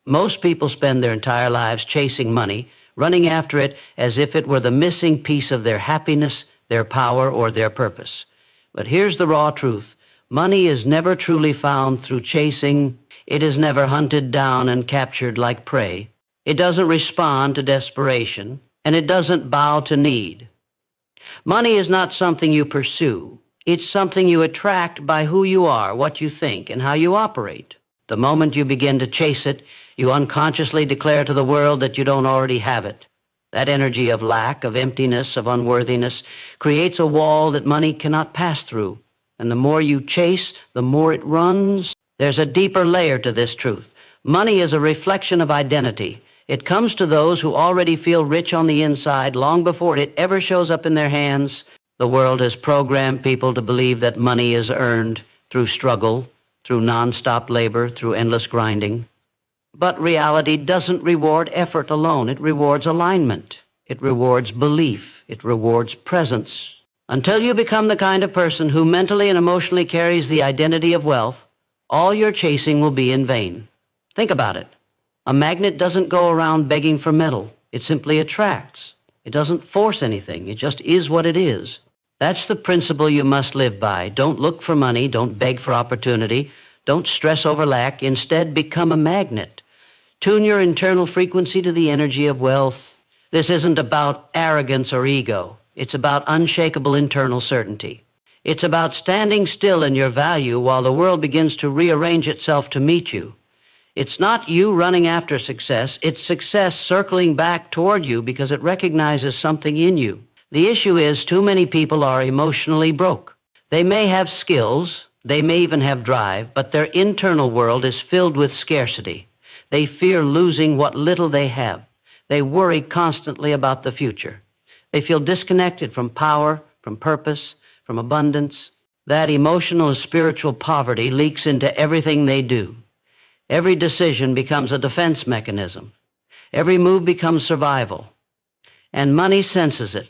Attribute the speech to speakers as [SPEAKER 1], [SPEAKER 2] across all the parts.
[SPEAKER 1] Most people spend their entire lives chasing money, running after it as if it were the missing piece of their happiness, their power, or their purpose. But here's the raw truth. Money is never truly found through chasing. It is never hunted down and captured like prey. It doesn't respond to desperation, and it doesn't bow to need. Money is not something you pursue. It's something you attract by who you are, what you think, and how you operate. The moment you begin to chase it, you unconsciously declare to the world that you don't already have it. That energy of lack, of emptiness, of unworthiness creates a wall that money cannot pass through. And the more you chase, the more it runs. There's a deeper layer to this truth. Money is a reflection of identity. It comes to those who already feel rich on the inside long before it ever shows up in their hands. The world has programmed people to believe that money is earned through struggle, through nonstop labor, through endless grinding. But reality doesn't reward effort alone. It rewards alignment. It rewards belief. It rewards presence. Until you become the kind of person who mentally and emotionally carries the identity of wealth, all your chasing will be in vain. Think about it. A magnet doesn't go around begging for metal. It simply attracts. It doesn't force anything. It just is what it is. That's the principle you must live by. Don't look for money. Don't beg for opportunity. Don't stress over lack. Instead, become a magnet. Tune your internal frequency to the energy of wealth. This isn't about arrogance or ego. It's about unshakable internal certainty. It's about standing still in your value while the world begins to rearrange itself to meet you. It's not you running after success. It's success circling back toward you because it recognizes something in you. The issue is too many people are emotionally broke. They may have skills, they may even have drive, but their internal world is filled with scarcity. They fear losing what little they have. They worry constantly about the future. They feel disconnected from power, from purpose, from abundance. That emotional and spiritual poverty leaks into everything they do. Every decision becomes a defense mechanism. Every move becomes survival. And money senses it,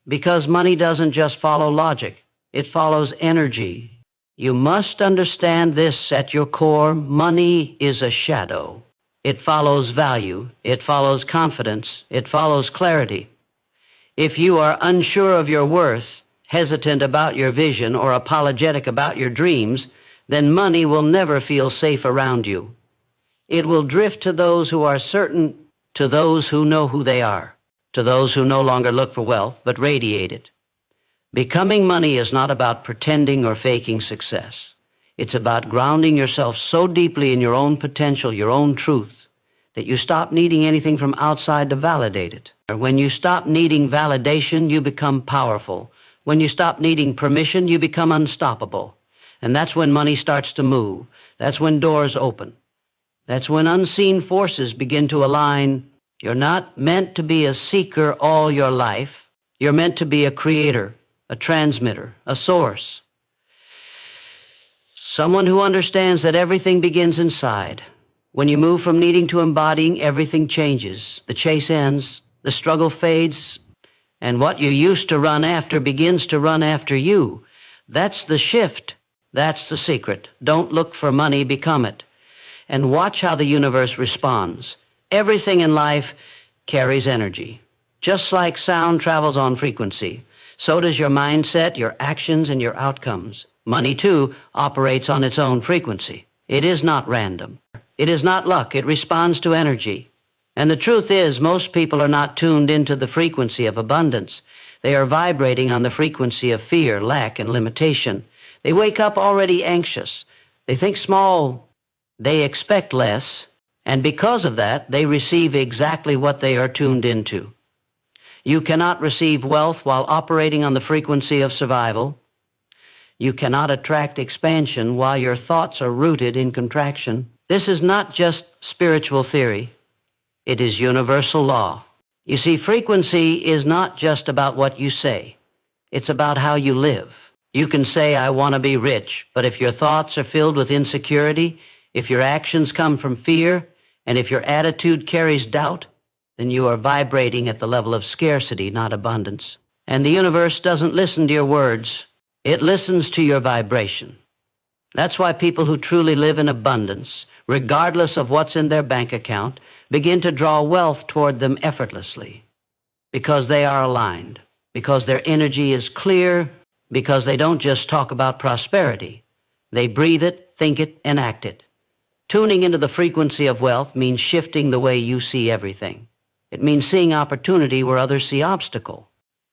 [SPEAKER 1] because money doesn't just follow logic. It follows energy. You must understand this at your core. Money is a shadow. It follows value. It follows confidence. It follows clarity. If you are unsure of your worth, hesitant about your vision, or apologetic about your dreams, then money will never feel safe around you. It will drift to those who are certain, to those who know who they are, to those who no longer look for wealth, but radiate it. Becoming money is not about pretending or faking success. It's about grounding yourself so deeply in your own potential, your own truth, that you stop needing anything from outside to validate it. When you stop needing validation, you become powerful. When you stop needing permission, you become unstoppable. And that's when money starts to move. That's when doors open. That's when unseen forces begin to align. You're not meant to be a seeker all your life. You're meant to be a creator, a transmitter, a source. Someone who understands that everything begins inside. When you move from needing to embodying, everything changes. The chase ends, the struggle fades, and what you used to run after begins to run after you. That's the shift. That's the secret. Don't look for money, become it. And watch how the universe responds. Everything in life carries energy. Just like sound travels on frequency, so does your mindset, your actions, and your outcomes. Money, too, operates on its own frequency. It is not random. It is not luck. It responds to energy. And the truth is, most people are not tuned into the frequency of abundance. They are vibrating on the frequency of fear, lack, and limitation. They wake up already anxious. They think small. They expect less. And because of that, they receive exactly what they are tuned into. You cannot receive wealth while operating on the frequency of survival. You cannot attract expansion while your thoughts are rooted in contraction. This is not just spiritual theory. It is universal law. You see, frequency is not just about what you say. It's about how you live. You can say, I want to be rich, but if your thoughts are filled with insecurity, if your actions come from fear, and if your attitude carries doubt, then you are vibrating at the level of scarcity, not abundance. And the universe doesn't listen to your words. It listens to your vibration. That's why people who truly live in abundance regardless of what's in their bank account, begin to draw wealth toward them effortlessly because they are aligned, because their energy is clear, because they don't just talk about prosperity. They breathe it, think it, and act it. Tuning into the frequency of wealth means shifting the way you see everything. It means seeing opportunity where others see obstacle.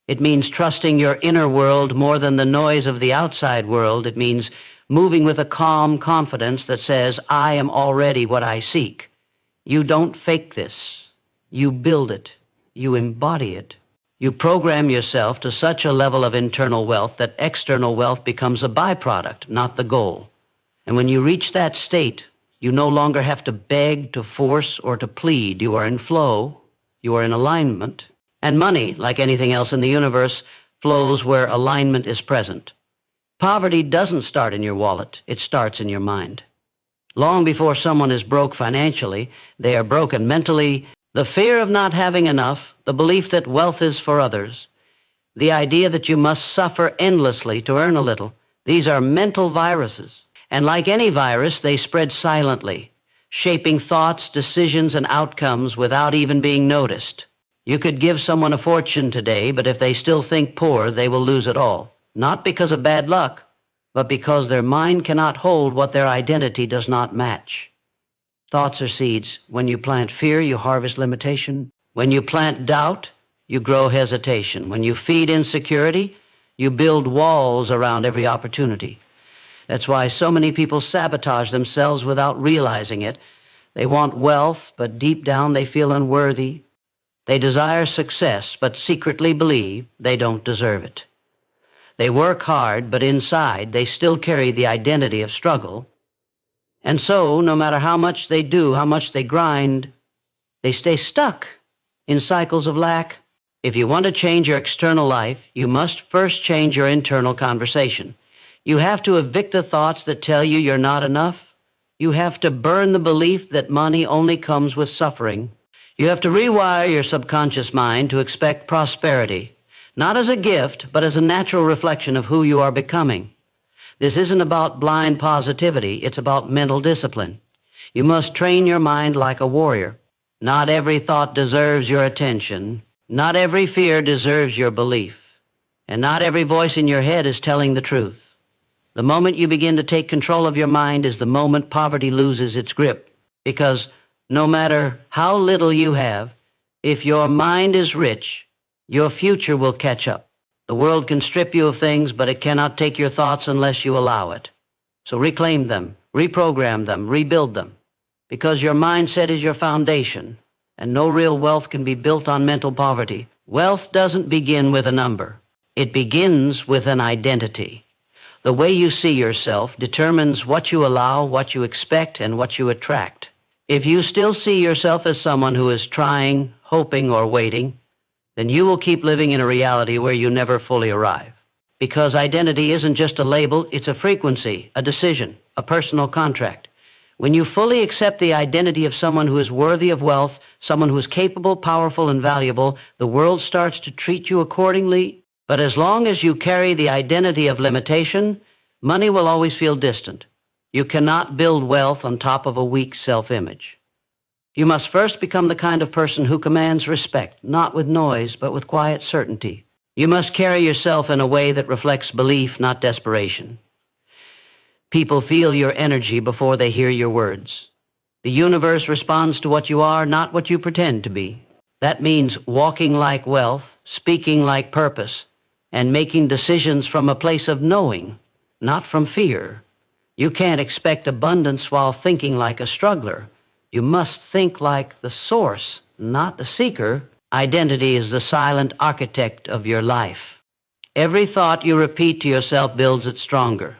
[SPEAKER 1] It means trusting your inner world more than the noise of the outside world. It means moving with a calm confidence that says, I am already what I seek. You don't fake this. You build it. You embody it. You program yourself to such a level of internal wealth that external wealth becomes a byproduct, not the goal. And when you reach that state, you no longer have to beg, to force, or to plead. You are in flow. You are in alignment. And money, like anything else in the universe, flows where alignment is present. Poverty doesn't start in your wallet. It starts in your mind. Long before someone is broke financially, they are broken mentally. The fear of not having enough, the belief that wealth is for others, the idea that you must suffer endlessly to earn a little, these are mental viruses. And like any virus, they spread silently, shaping thoughts, decisions, and outcomes without even being noticed. You could give someone a fortune today, but if they still think poor, they will lose it all. Not because of bad luck, but because their mind cannot hold what their identity does not match. Thoughts are seeds. When you plant fear, you harvest limitation. When you plant doubt, you grow hesitation. When you feed insecurity, you build walls around every opportunity. That's why so many people sabotage themselves without realizing it. They want wealth, but deep down they feel unworthy. They desire success, but secretly believe they don't deserve it. They work hard, but inside they still carry the identity of struggle. And so, no matter how much they do, how much they grind, they stay stuck in cycles of lack. If you want to change your external life, you must first change your internal conversation. You have to evict the thoughts that tell you you're not enough. You have to burn the belief that money only comes with suffering. You have to rewire your subconscious mind to expect prosperity, not as a gift, but as a natural reflection of who you are becoming. This isn't about blind positivity. It's about mental discipline. You must train your mind like a warrior. Not every thought deserves your attention. Not every fear deserves your belief. And not every voice in your head is telling the truth. The moment you begin to take control of your mind is the moment poverty loses its grip. Because no matter how little you have, if your mind is rich, your future will catch up. The world can strip you of things, but it cannot take your thoughts unless you allow it. So reclaim them, reprogram them, rebuild them. Because your mindset is your foundation, and no real wealth can be built on mental poverty. Wealth doesn't begin with a number. It begins with an identity. The way you see yourself determines what you allow, what you expect, and what you attract. If you still see yourself as someone who is trying, hoping, or waiting, then you will keep living in a reality where you never fully arrive. Because identity isn't just a label, it's a frequency, a decision, a personal contract. When you fully accept the identity of someone who is worthy of wealth, someone who is capable, powerful, and valuable, the world starts to treat you accordingly. But as long as you carry the identity of limitation, money will always feel distant. You cannot build wealth on top of a weak self-image. You must first become the kind of person who commands respect, not with noise, but with quiet certainty. You must carry yourself in a way that reflects belief, not desperation. People feel your energy before they hear your words. The universe responds to what you are, not what you pretend to be. That means walking like wealth, speaking like purpose, and making decisions from a place of knowing, not from fear. You can't expect abundance while thinking like a struggler. You must think like the source, not the seeker. Identity is the silent architect of your life. Every thought you repeat to yourself builds it stronger.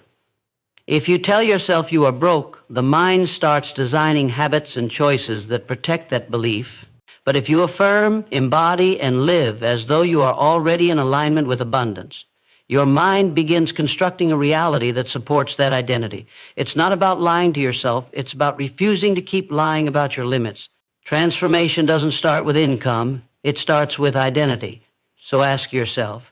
[SPEAKER 1] If you tell yourself you are broke, the mind starts designing habits and choices that protect that belief. But if you affirm, embody, and live as though you are already in alignment with abundance, your mind begins constructing a reality that supports that identity. It's not about lying to yourself. It's about refusing to keep lying about your limits. Transformation doesn't start with income. It starts with identity. So ask yourself,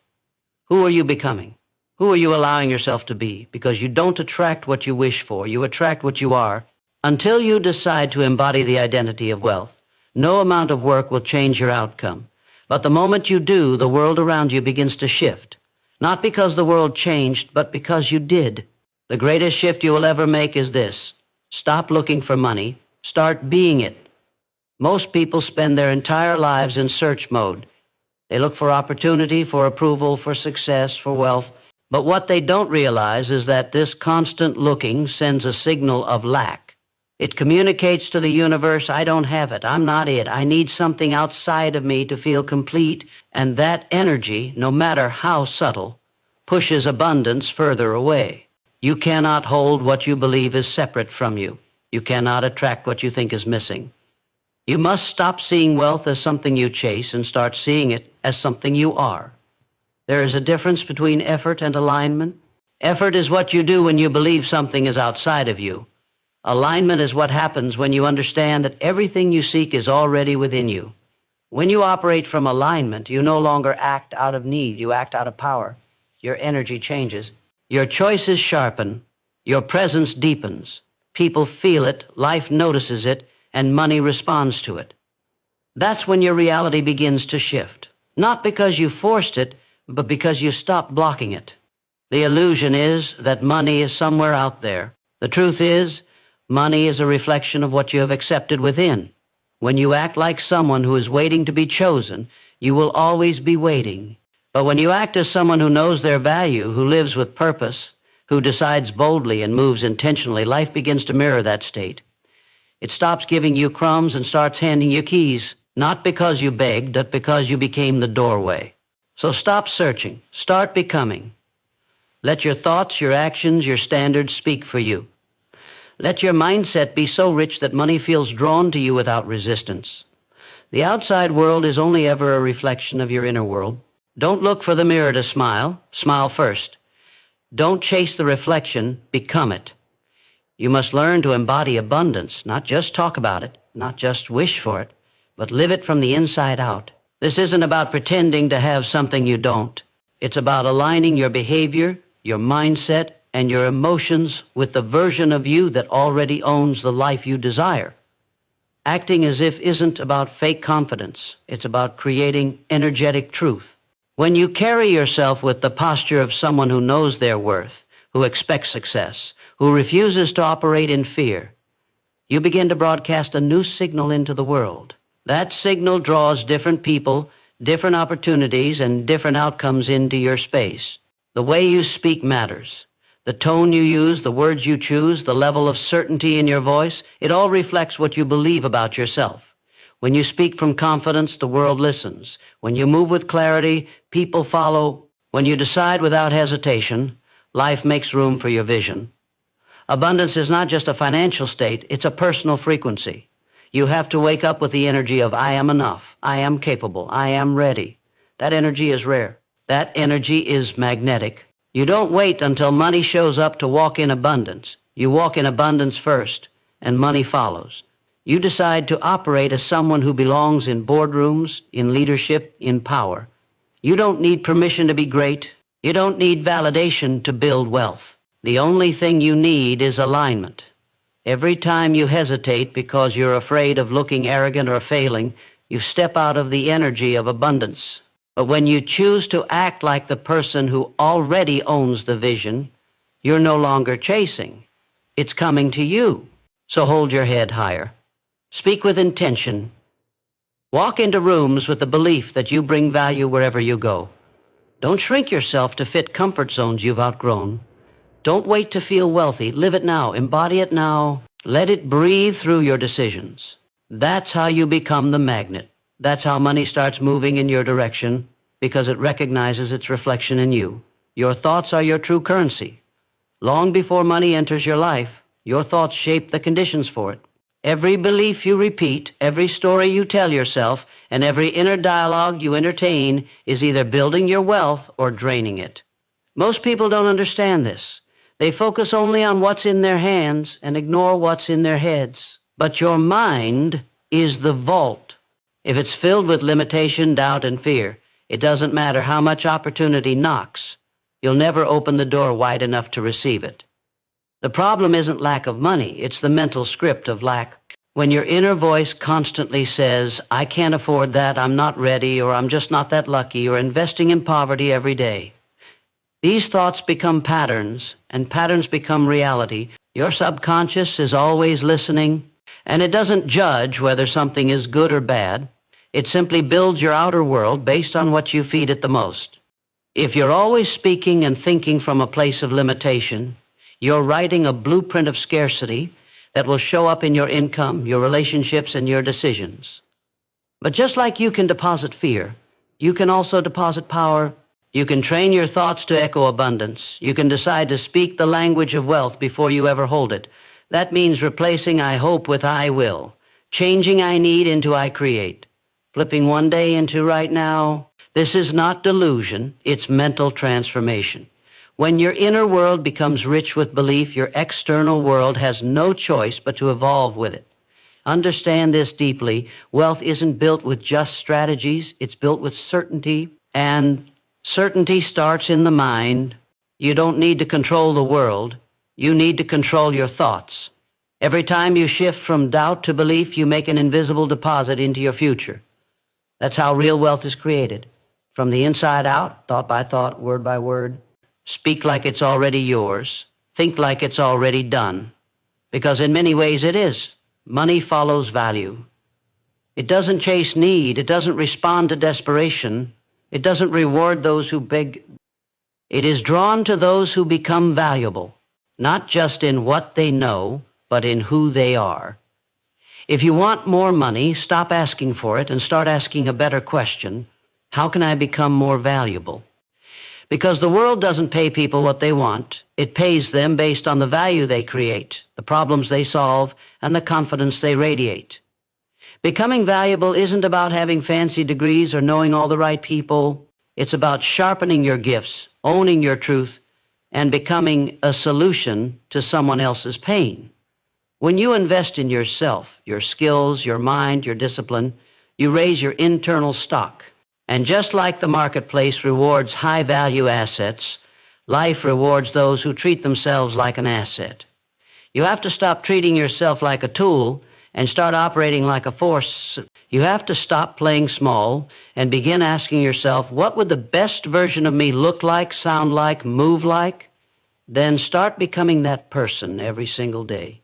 [SPEAKER 1] who are you becoming? Who are you allowing yourself to be? Because you don't attract what you wish for. You attract what you are. Until you decide to embody the identity of wealth, no amount of work will change your outcome. But the moment you do, the world around you begins to shift. Not because the world changed, but because you did. The greatest shift you will ever make is this: stop looking for money, start being it. Most people spend their entire lives in search mode. They look for opportunity, for approval, for success, for wealth. But what they don't realize is that this constant looking sends a signal of lack. It communicates to the universe, I don't have it, I'm not it, I need something outside of me to feel complete, and that energy, no matter how subtle, pushes abundance further away. You cannot hold what you believe is separate from you. You cannot attract what you think is missing. You must stop seeing wealth as something you chase and start seeing it as something you are. There is a difference between effort and alignment. Effort is what you do when you believe something is outside of you. Alignment is what happens when you understand that everything you seek is already within you. When you operate from alignment, you no longer act out of need, you act out of power. Your energy changes. Your choices sharpen. Your presence deepens. People feel it, life notices it, and money responds to it. That's when your reality begins to shift. Not because you forced it, but because you stopped blocking it. The illusion is that money is somewhere out there. The truth is, money is a reflection of what you have accepted within. When you act like someone who is waiting to be chosen, you will always be waiting. But when you act as someone who knows their value, who lives with purpose, who decides boldly and moves intentionally, life begins to mirror that state. It stops giving you crumbs and starts handing you keys, not because you begged, but because you became the doorway. So stop searching. Start becoming. Let your thoughts, your actions, your standards speak for you. Let your mindset be so rich that money feels drawn to you without resistance. The outside world is only ever a reflection of your inner world. Don't look for the mirror to smile. Smile first. Don't chase the reflection. Become it. You must learn to embody abundance, not just talk about it, not just wish for it, but live it from the inside out. This isn't about pretending to have something you don't. It's about aligning your behavior, your mindset, and your emotions with the version of you that already owns the life you desire. Acting as if isn't about fake confidence. It's about creating energetic truth. When you carry yourself with the posture of someone who knows their worth, who expects success, who refuses to operate in fear, you begin to broadcast a new signal into the world. That signal draws different people, different opportunities, and different outcomes into your space. The way you speak matters. The tone you use, the words you choose, the level of certainty in your voice, it all reflects what you believe about yourself. When you speak from confidence, the world listens. When you move with clarity, people follow. When you decide without hesitation, life makes room for your vision. Abundance is not just a financial state, it's a personal frequency. You have to wake up with the energy of, I am enough, I am capable, I am ready. That energy is rare. That energy is magnetic. You don't wait until money shows up to walk in abundance. You walk in abundance first, and money follows. You decide to operate as someone who belongs in boardrooms, in leadership, in power. You don't need permission to be great. You don't need validation to build wealth. The only thing you need is alignment. Every time you hesitate because you're afraid of looking arrogant or failing, you step out of the energy of abundance. But when you choose to act like the person who already owns the vision, you're no longer chasing. It's coming to you. So hold your head higher. Speak with intention. Walk into rooms with the belief that you bring value wherever you go. Don't shrink yourself to fit comfort zones you've outgrown. Don't wait to feel wealthy. Live it now. Embody it now. Let it breathe through your decisions. That's how you become the magnet. That's how money starts moving in your direction, because it recognizes its reflection in you. Your thoughts are your true currency. Long before money enters your life, your thoughts shape the conditions for it. Every belief you repeat, every story you tell yourself, and every inner dialogue you entertain is either building your wealth or draining it. Most people don't understand this. They focus only on what's in their hands and ignore what's in their heads. But your mind is the vault. If it's filled with limitation, doubt, and fear, it doesn't matter how much opportunity knocks. You'll never open the door wide enough to receive it. The problem isn't lack of money, it's the mental script of lack. When your inner voice constantly says, I can't afford that, I'm not ready, or I'm just not that lucky, or investing in poverty every day. These thoughts become patterns, and patterns become reality. Your subconscious is always listening, and it doesn't judge whether something is good or bad. It simply builds your outer world based on what you feed it the most. If you're always speaking and thinking from a place of limitation, you're writing a blueprint of scarcity that will show up in your income, your relationships, and your decisions. But just like you can deposit fear, you can also deposit power. You can train your thoughts to echo abundance. You can decide to speak the language of wealth before you ever hold it. That means replacing I hope with I will, changing I need into I create, flipping one day into right now. This is not delusion, it's mental transformation. When your inner world becomes rich with belief, your external world has no choice but to evolve with it. Understand this deeply. Wealth isn't built with just strategies, it's built with certainty, and certainty starts in the mind. You don't need to control the world, you need to control your thoughts. Every time you shift from doubt to belief, you make an invisible deposit into your future. That's how real wealth is created. From the inside out, thought by thought, word by word. Speak like it's already yours. Think like it's already done. Because in many ways it is. Money follows value. It doesn't chase need. It doesn't respond to desperation. It doesn't reward those who beg. It is drawn to those who become valuable, not just in what they know, but in who they are. If you want more money, stop asking for it and start asking a better question. How can I become more valuable? Because the world doesn't pay people what they want. It pays them based on the value they create, the problems they solve, and the confidence they radiate. Becoming valuable isn't about having fancy degrees or knowing all the right people. It's about sharpening your gifts, owning your truth, and becoming a solution to someone else's pain. When you invest in yourself, your skills, your mind, your discipline, you raise your internal stock. And just like the marketplace rewards high-value assets, life rewards those who treat themselves like an asset. You have to stop treating yourself like a tool and start operating like a force. You have to stop playing small and begin asking yourself, what would the best version of me look like, sound like, move like? Then start becoming that person every single day.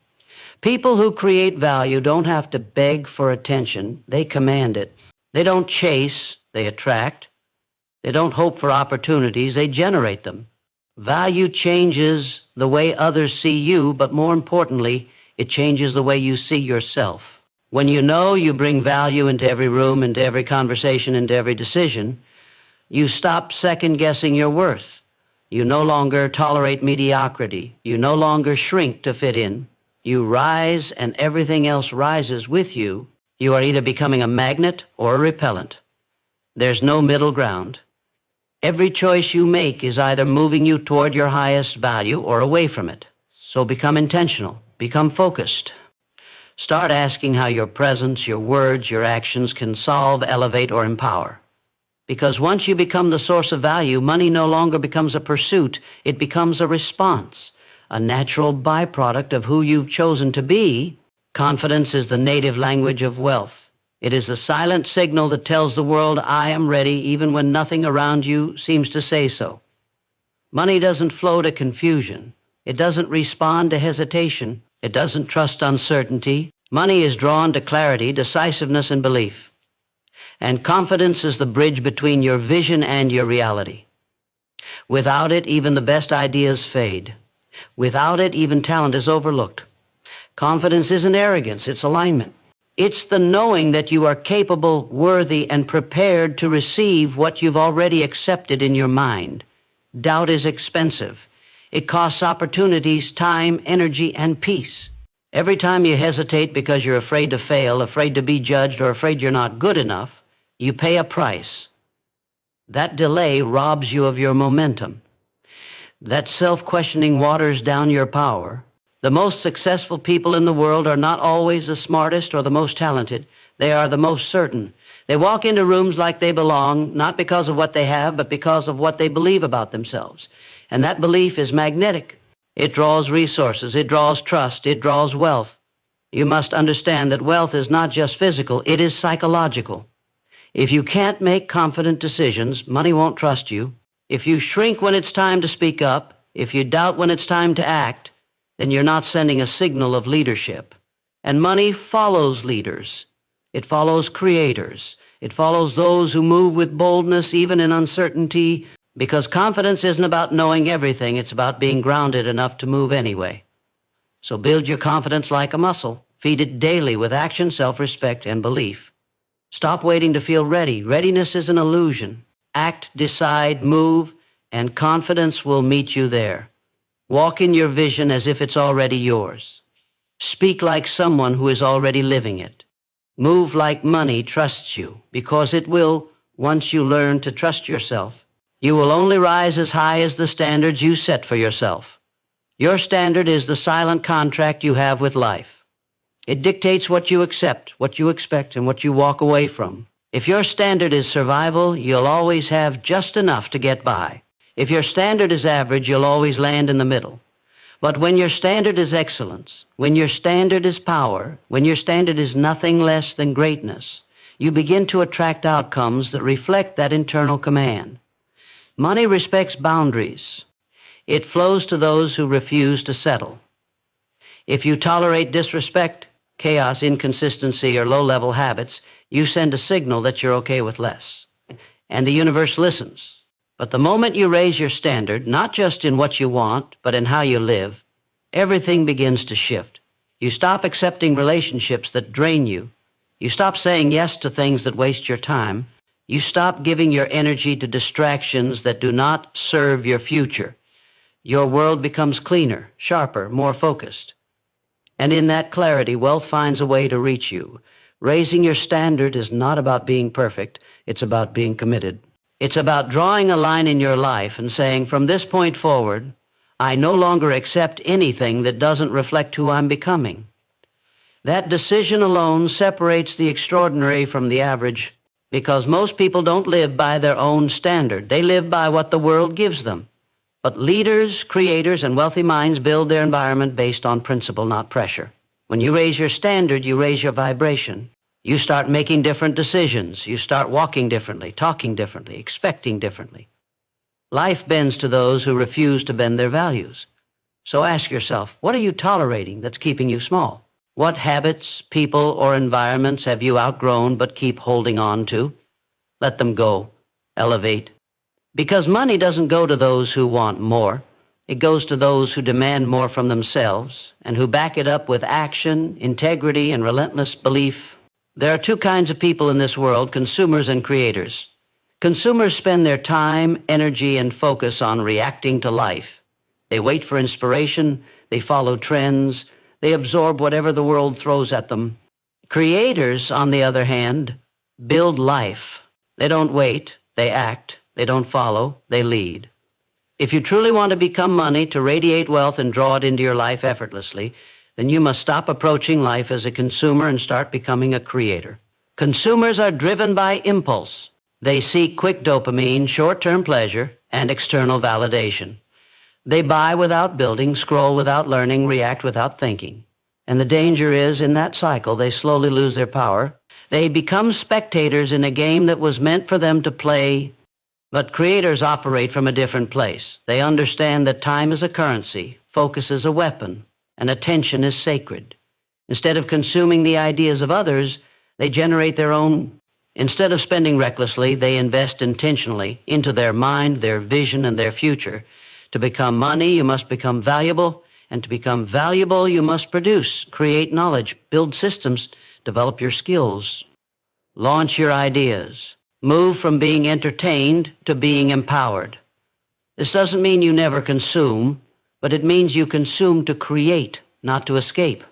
[SPEAKER 1] People who create value don't have to beg for attention. They command it. They don't chase. They attract. They don't hope for opportunities, they generate them. Value changes the way others see you, but more importantly, it changes the way you see yourself. When you know you bring value into every room, into every conversation, into every decision, you stop second-guessing your worth. You no longer tolerate mediocrity. You no longer shrink to fit in. You rise, and everything else rises with you. You are either becoming a magnet or a repellent. There's no middle ground. Every choice you make is either moving you toward your highest value or away from it. So become intentional. Become focused. Start asking how your presence, your words, your actions can solve, elevate, or empower. Because once you become the source of value, money no longer becomes a pursuit. It becomes a response, a natural byproduct of who you've chosen to be. Confidence is the native language of wealth. It is a silent signal that tells the world, I am ready, even when nothing around you seems to say so. Money doesn't flow to confusion. It doesn't respond to hesitation. It doesn't trust uncertainty. Money is drawn to clarity, decisiveness, and belief. And confidence is the bridge between your vision and your reality. Without it, even the best ideas fade. Without it, even talent is overlooked. Confidence isn't arrogance, it's alignment. It's the knowing that you are capable, worthy, and prepared to receive what you've already accepted in your mind. Doubt is expensive. It costs opportunities, time, energy, and peace. Every time you hesitate because you're afraid to fail, afraid to be judged, or afraid you're not good enough, you pay a price. That delay robs you of your momentum. That self-questioning waters down your power. The most successful people in the world are not always the smartest or the most talented. They are the most certain. They walk into rooms like they belong, not because of what they have, but because of what they believe about themselves. And that belief is magnetic. It draws resources. It draws trust. It draws wealth. You must understand that wealth is not just physical, it is psychological. If you can't make confident decisions, money won't trust you. If you shrink when it's time to speak up, if you doubt when it's time to act, then you're not sending a signal of leadership. And money follows leaders. It follows creators. It follows those who move with boldness even in uncertainty, because confidence isn't about knowing everything, it's about being grounded enough to move anyway. So build your confidence like a muscle. Feed it daily with action, self-respect, and belief. Stop waiting to feel ready. Readiness is an illusion. Act, decide, move, and confidence will meet you there. Walk in your vision as if it's already yours. Speak like someone who is already living it. Move like money trusts you, because it will once you learn to trust yourself. You will only rise as high as the standards you set for yourself. Your standard is the silent contract you have with life. It dictates what you accept, what you expect, and what you walk away from. If your standard is survival, you'll always have just enough to get by. If your standard is average, you'll always land in the middle. But when your standard is excellence, when your standard is power, when your standard is nothing less than greatness, you begin to attract outcomes that reflect that internal command. Money respects boundaries. It flows to those who refuse to settle. If you tolerate disrespect, chaos, inconsistency, or low-level habits, you send a signal that you're okay with less. And the universe listens. But the moment you raise your standard, not just in what you want, but in how you live, everything begins to shift. You stop accepting relationships that drain you. You stop saying yes to things that waste your time. You stop giving your energy to distractions that do not serve your future. Your world becomes cleaner, sharper, more focused. And in that clarity, wealth finds a way to reach you. Raising your standard is not about being perfect. It's about being committed. It's about drawing a line in your life and saying, from this point forward, I no longer accept anything that doesn't reflect who I'm becoming. That decision alone separates the extraordinary from the average, because most people don't live by their own standard. They live by what the world gives them. But leaders, creators, and wealthy minds build their environment based on principle, not pressure. When you raise your standard, you raise your vibration. You start making different decisions. You start walking differently, talking differently, expecting differently. Life bends to those who refuse to bend their values. So ask yourself, what are you tolerating that's keeping you small? What habits, people, or environments have you outgrown but keep holding on to? Let them go. Elevate. Because money doesn't go to those who want more. It goes to those who demand more from themselves and who back it up with action, integrity, and relentless belief. There are two kinds of people in this world, consumers and creators. Consumers spend their time, energy, and focus on reacting to life. They wait for inspiration, they follow trends, they absorb whatever the world throws at them. Creators, on the other hand, build life. They don't wait, they act. They don't follow, they lead. If you truly want to become money, to radiate wealth and draw it into your life effortlessly, then you must stop approaching life as a consumer and start becoming a creator. Consumers are driven by impulse. They seek quick dopamine, short-term pleasure, and external validation. They buy without building, scroll without learning, react without thinking. And the danger is, in that cycle, they slowly lose their power. They become spectators in a game that was meant for them to play. But creators operate from a different place. They understand that time is a currency, focus is a weapon, and attention is sacred. Instead of consuming the ideas of others, they generate their own. Instead of spending recklessly, they invest intentionally into their mind, their vision, and their future. To become money, you must become valuable, and to become valuable, you must produce, create knowledge, build systems, develop your skills, launch your ideas. Move from being entertained to being empowered. This doesn't mean you never consume, but it means you consume to create, not to escape.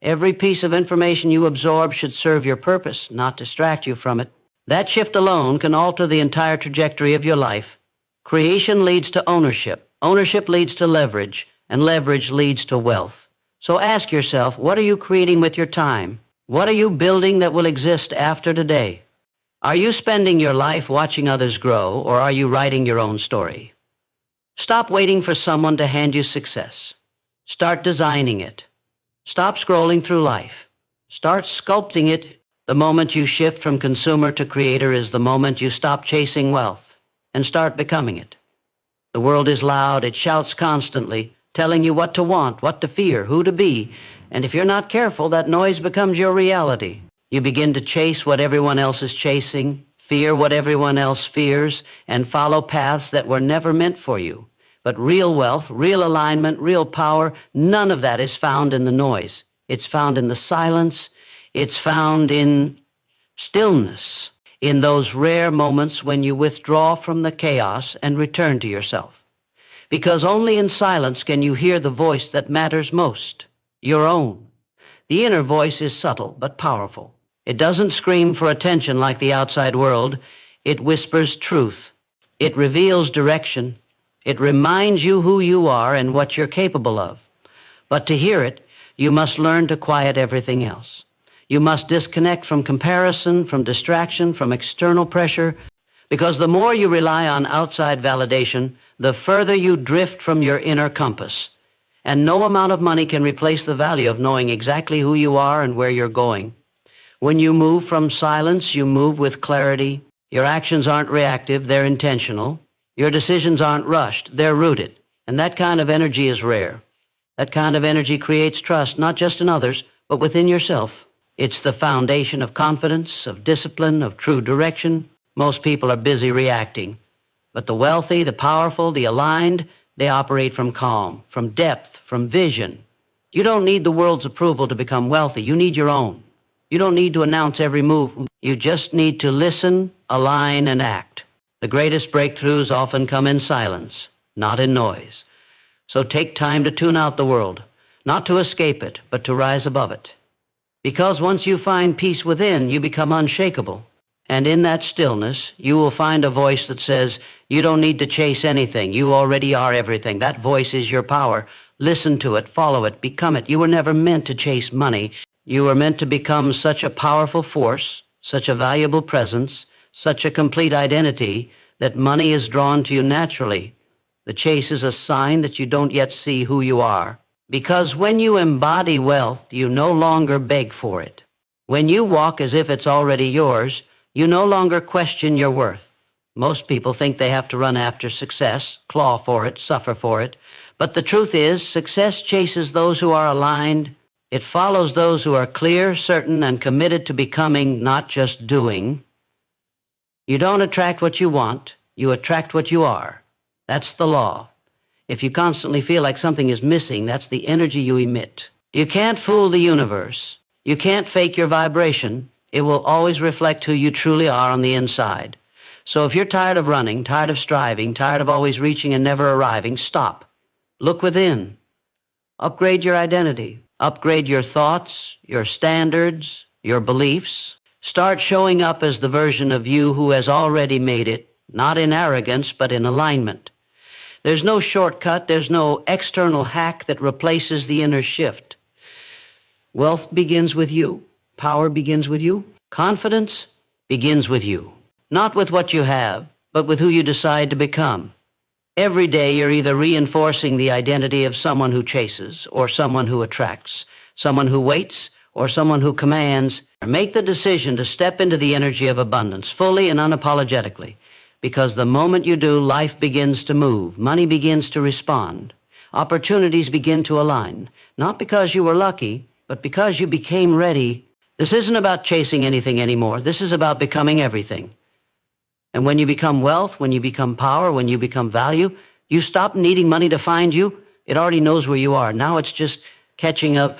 [SPEAKER 1] Every piece of information you absorb should serve your purpose, not distract you from it. That shift alone can alter the entire trajectory of your life. Creation leads to ownership. Ownership leads to leverage, and leverage leads to wealth. So ask yourself, what are you creating with your time? What are you building that will exist after today? Are you spending your life watching others grow, or are you writing your own story? Stop waiting for someone to hand you success. Start designing it. Stop scrolling through life. Start sculpting it. The moment you shift from consumer to creator is the moment you stop chasing wealth and start becoming it. The world is loud. It shouts constantly, telling you what to want, what to fear, who to be. And if you're not careful, that noise becomes your reality. You begin to chase what everyone else is chasing, fear what everyone else fears, and follow paths that were never meant for you. But real wealth, real alignment, real power, none of that is found in the noise. It's found in the silence. It's found in stillness, in those rare moments when you withdraw from the chaos and return to yourself. Because only in silence can you hear the voice that matters most, your own. The inner voice is subtle but powerful. It doesn't scream for attention like the outside world. It whispers truth. It reveals direction. It reminds you who you are and what you're capable of. But to hear it, you must learn to quiet everything else. You must disconnect from comparison, from distraction, from external pressure, because the more you rely on outside validation, the further you drift from your inner compass. And no amount of money can replace the value of knowing exactly who you are and where you're going. When you move from silence, you move with clarity. Your actions aren't reactive, they're intentional. Your decisions aren't rushed, they're rooted. And that kind of energy is rare. That kind of energy creates trust, not just in others, but within yourself. It's the foundation of confidence, of discipline, of true direction. Most people are busy reacting. But the wealthy, the powerful, the aligned, they operate from calm, from depth, from vision. You don't need the world's approval to become wealthy. You need your own. You don't need to announce every move. You just need to listen, align, and act. The greatest breakthroughs often come in silence, not in noise. So take time to tune out the world, not to escape it, but to rise above it. Because once you find peace within, you become unshakable. And in that stillness, you will find a voice that says, you don't need to chase anything. You already are everything. That voice is your power. Listen to it, follow it, become it. You were never meant to chase money. You were meant to become such a powerful force, such a valuable presence, such a complete identity that money is drawn to you naturally. The chase is a sign that you don't yet see who you are. Because when you embody wealth, you no longer beg for it. When you walk as if it's already yours, you no longer question your worth. Most people think they have to run after success, claw for it, suffer for it. But the truth is, success chases those who are aligned. It follows those who are clear, certain, and committed to becoming, not just doing. You don't attract what you want, you attract what you are. That's the law. If you constantly feel like something is missing, that's the energy you emit. You can't fool the universe. You can't fake your vibration. It will always reflect who you truly are on the inside. So if you're tired of running, tired of striving, tired of always reaching and never arriving, stop. Look within. Upgrade your identity. Upgrade your thoughts, your standards, your beliefs. Start showing up as the version of you who has already made it, not in arrogance, but in alignment. There's no shortcut, there's no external hack that replaces the inner shift. Wealth begins with you. Power begins with you. Confidence begins with you. Not with what you have, but with who you decide to become. Every day you're either reinforcing the identity of someone who chases, or someone who attracts, someone who waits, or someone who commands. Make the decision to step into the energy of abundance, fully and unapologetically. Because the moment you do, life begins to move, money begins to respond, opportunities begin to align, not because you were lucky, but because you became ready. This isn't about chasing anything anymore. This is about becoming everything. And when you become wealth, when you become power, when you become value, you stop needing money to find you. It already knows where you are. Now it's just catching up.